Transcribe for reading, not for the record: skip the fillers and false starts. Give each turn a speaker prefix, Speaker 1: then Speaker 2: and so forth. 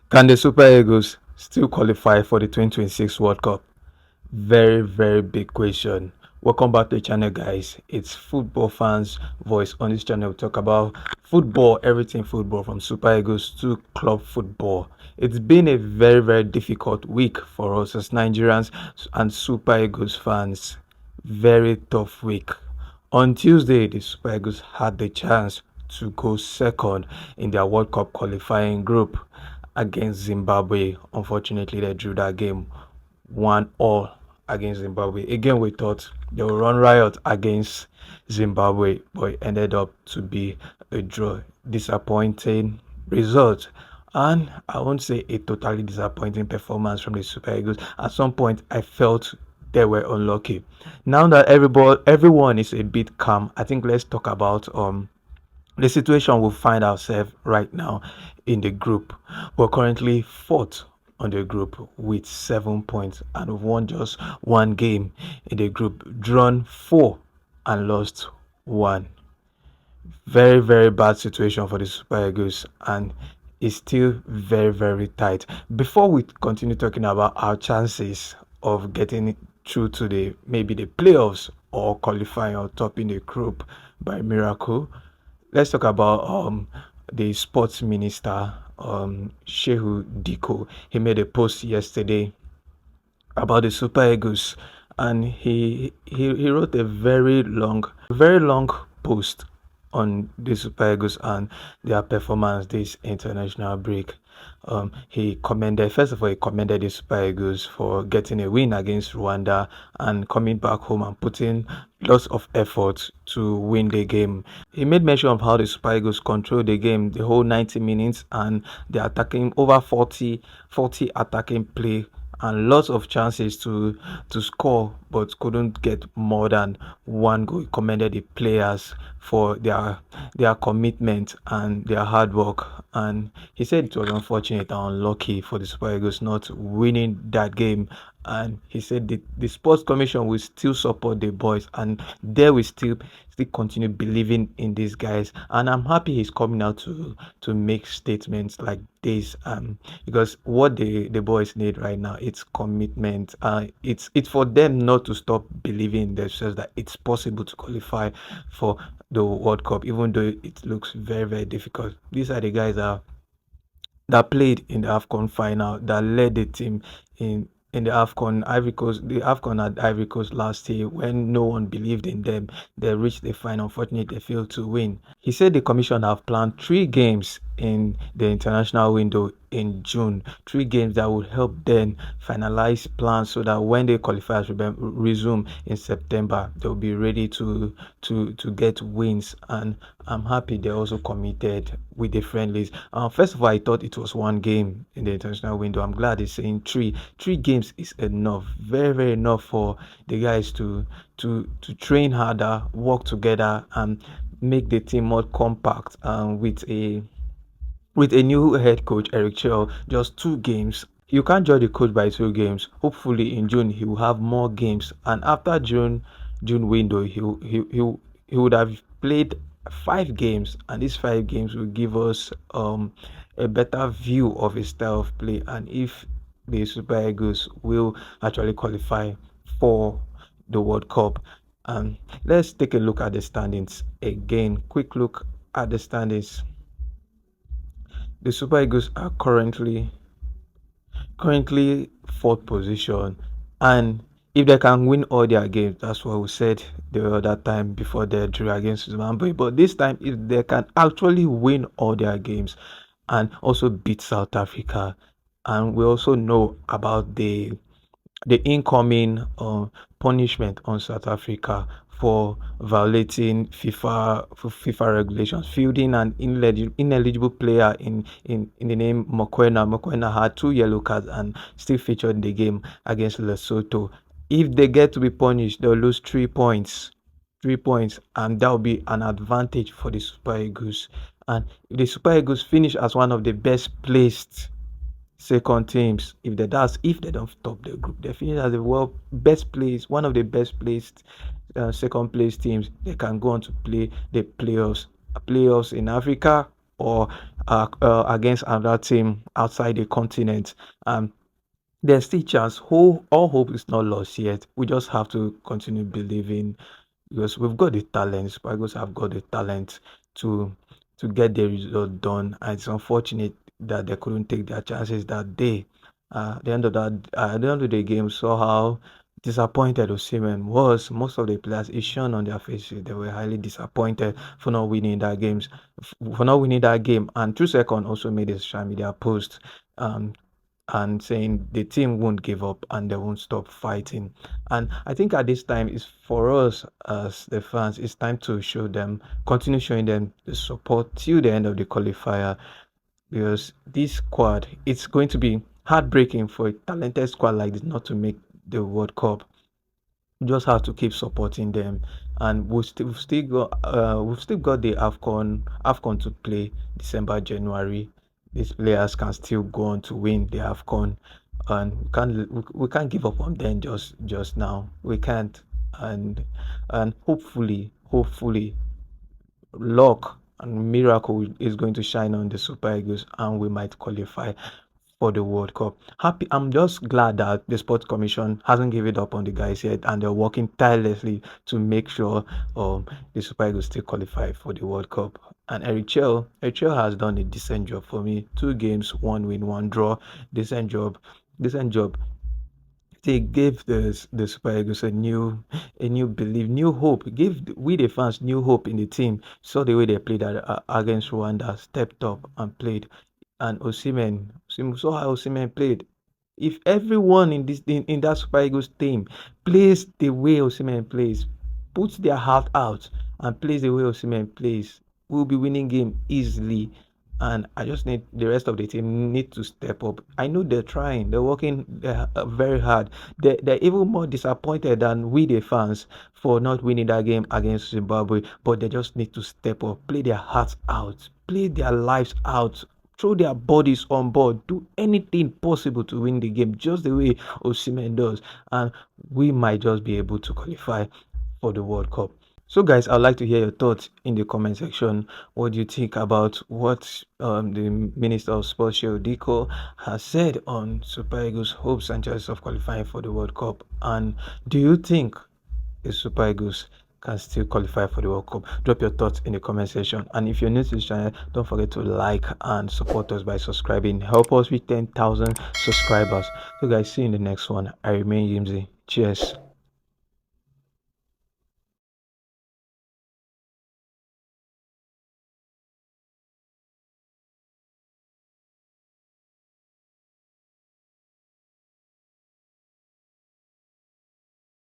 Speaker 1: Can the Super Eagles still qualify for the 2026 World Cup? Very, very big question. Welcome back to the channel, guys. It's football fans' voice. On this channel, we talk about football, everything football, from Super Eagles to club football. It's been a very, very difficult week for us as Nigerians and Super Eagles fans. Very tough week. On Tuesday, the Super Eagles had the chance to go second in their World Cup qualifying group against Zimbabwe. Unfortunately, they drew that game 1-1 against Zimbabwe. Again, we thought they would run riot against Zimbabwe, but it ended up to be a draw. Disappointing result. And I won't say a totally disappointing performance from the Super Eagles. At some point, I felt they were unlucky. Now that everyone is a bit calm, I think let's talk about the situation we find ourselves right now in the group. We're currently fourth on the group with 7 points, and we've won just one game in the group, drawn 4 and lost 1. Very, very bad situation for the Super Eagles, and it's still very, very tight. Before we continue talking about our chances of getting through to maybe the playoffs or qualifying or topping the group by miracle, let's talk about the sports minister, Shehu Diko. He made a post yesterday about the Super Eagles, and he wrote a very long post on the Super Eagles and their performance this international break. He commended, first of all, he commended the Super Eagles for getting a win against Rwanda and coming back home and putting lots of effort to win the game. He made mention of how the Super Eagles controlled the game the whole 90 minutes, and they're attacking over 40 attacking play and lots of chances to score, but couldn't get more than one goal. He commended the players for their commitment and their hard work, and he said it was unfortunate and unlucky for the Super Eagles not winning that game. And he said the sports commission will still support the boys, and they will still continue believing in these guys. And I'm happy he's coming out to make statements like this, because what the boys need right now, it's commitment. It's for them not to stop believing in themselves that it's possible to qualify for the World Cup, even though it looks very, very difficult. These are the guys that played in the AFCON final, that led the team in the AFCON Ivory Coast, the AFCON at Ivory Coast last year, when no one believed in them. They reached the final. Unfortunately, they failed to win. He said the commission have planned 3 games in the international window in June, 3 games that would help them finalize plans so that when the qualifiers resume in September, they'll be ready to get wins. And I'm happy they're also committed with the friendlies. First of all, I thought it was 1 game in the international window. I'm glad they're saying 3. 3 games is enough, very, very enough for the guys to train harder, work together, and make the team more compact. With a new head coach, Eric Chell, just 2 games. You can't judge the coach by 2 games. Hopefully in June he will have more games, and after June window he would have played 5 games, and these 5 games will give us a better view of his style of play, and if the Super Eagles will actually qualify for the World Cup. Let's take a look at the standings again. Quick look at the standings. The Super Eagles are currently 4th position, and if they can win all their games, that's what we said the other time before they drew against Zimbabwe, but this time if they can actually win all their games and also beat South Africa, and we also know about the incoming punishment on South Africa for violating FIFA regulations, fielding an ineligible player in the name Mokoena. Mokoena had 2 yellow cards and still featured in the game against Lesotho. If they get to be punished, they'll lose 3 points. 3 points, and that will be an advantage for the Super Eagles. And if the Super Eagles finish as one of the best placed second teams, if they don't top the group, they finish as the one of the best placed second place teams, they can go on to play the playoffs in Africa or against another team outside the continent. There's still chance. All hope is not lost yet. We just have to continue believing, because we've got the talent. Super Eagles have got the talent to get the result done. And it's unfortunate that they couldn't take their chances that day. At the end of the game, saw how disappointed OSIMHEN was. Most of the players, it shone on their faces. They were highly disappointed for not winning that game. And 2 Second also made a social media post, and saying the team won't give up and they won't stop fighting. And I think at this time, it's for us as the fans, it's time to continue showing them the support till the end of the qualifier, because this squad, it's going to be heartbreaking for a talented squad like this not to make the World Cup. We just have to keep supporting them, and we've still got the AFCON to play December, January. These players can still go on to win the AFCON, and we can't give up on them just now. We can't, and hopefully luck and miracle is going to shine on the Super Eagles, and we might qualify for the World Cup. I'm just glad that the Sports Commission hasn't given up on the guys yet, and they're working tirelessly to make sure the Super Eagles still qualify for the World Cup. And Eric Chell has done a decent job for me. 2 games, 1 win, 1 draw. Decent job. They gave the Super Eagles a new belief, new hope. Give we the fans new hope in the team. Saw the way they played against Rwanda, stepped up and played. And OSIMHEN, saw how OSIMHEN played. If everyone in that Super Eagles team plays the way OSIMHEN plays, puts their heart out and plays the way OSIMHEN plays, we'll be winning game easily. And I just need the rest of the team need to step up. I know they're trying, they're working very hard. They're even more disappointed than we, the fans, for not winning that game against Zimbabwe. But they just need to step up, play their hearts out, play their lives out, throw their bodies on board, do anything possible to win the game, just the way OSIMHEN does, and we might just be able to qualify for the World Cup. So guys, I'd like to hear your thoughts in the comment section. What do you think about what the Minister of Sports, AYODELE, has said on Super Eagles' hopes and chances of qualifying for the World Cup? And do you think the Super Eagles can still qualify for the World Cup? Drop your thoughts in the comment section. And if you're new to this channel, don't forget to like and support us by subscribing. Help us with 10,000 subscribers. So guys, see you in the next one. I remain Yimzy. Cheers.